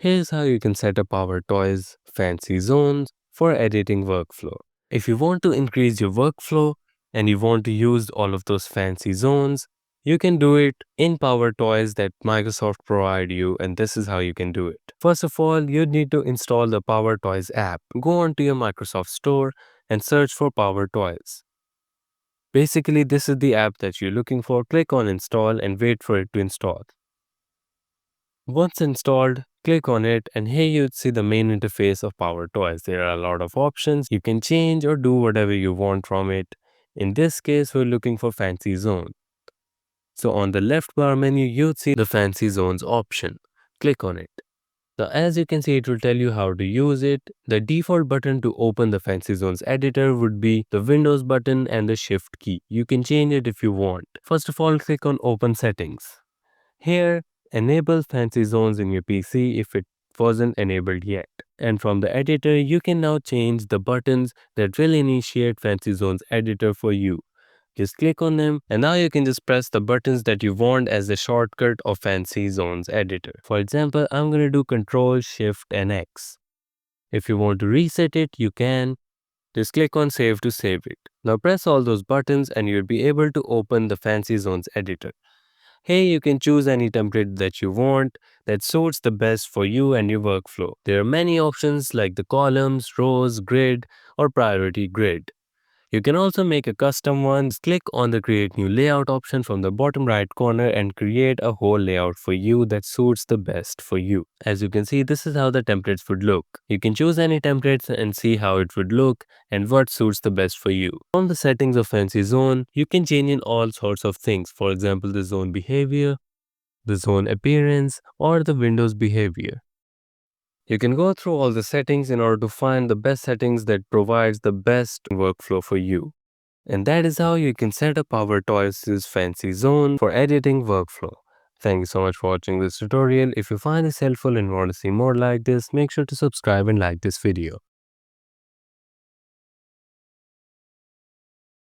Here's how you can set up PowerToys FancyZones for editing workflow. If you want to increase your workflow and you want to use all of those fancy zones, you can do it in PowerToys that Microsoft provide you, and this is how you can do it. First of all, you need to install the PowerToys app. Go onto your Microsoft Store and search for PowerToys. Basically, this is the app that you're looking for. Click on install and wait for it to install. Once installed, click on it and here you'd see the main interface of PowerToys. There are a lot of options. You can change or do whatever you want from it. In this case, we're looking for Fancy Zone. So on the left bar menu, you'd see the Fancy Zones option. Click on it. Now as you can see, it will tell you how to use it. The default button to open the Fancy Zones editor would be the Windows button and the Shift key. You can change it if you want. First of all, click on Open Settings. Here, enable Fancy Zones in your PC if it wasn't enabled yet. And from the editor, you can now change the buttons that will initiate Fancy Zones editor for you. Just click on them and now you can just press the buttons that you want as the shortcut of Fancy Zones editor. For example, I'm going to do Ctrl, Shift and X. If you want to reset it, you can. Just click on Save to save it. Now press all those buttons and you'll be able to open the Fancy Zones editor. Here you can choose any template that you want that suits the best for you and your workflow. There are many options like the columns, rows, grid or priority grid. You can also make a custom one. Just click on the create new layout option from the bottom right corner and create a whole layout for you that suits the best for you. As you can see, this is how the templates would look. You can choose any templates and see how it would look and what suits the best for you. From the settings of Fancy Zone, you can change in all sorts of things. For example, the zone behavior, the zone appearance, or the Windows behavior. You can go through all the settings in order to find the best settings that provides the best workflow for you. And that is how you can set up PowerToys' Fancy Zone for editing workflow. Thank you so much for watching this tutorial. If you find this helpful and want to see more like this, make sure to subscribe and like this video.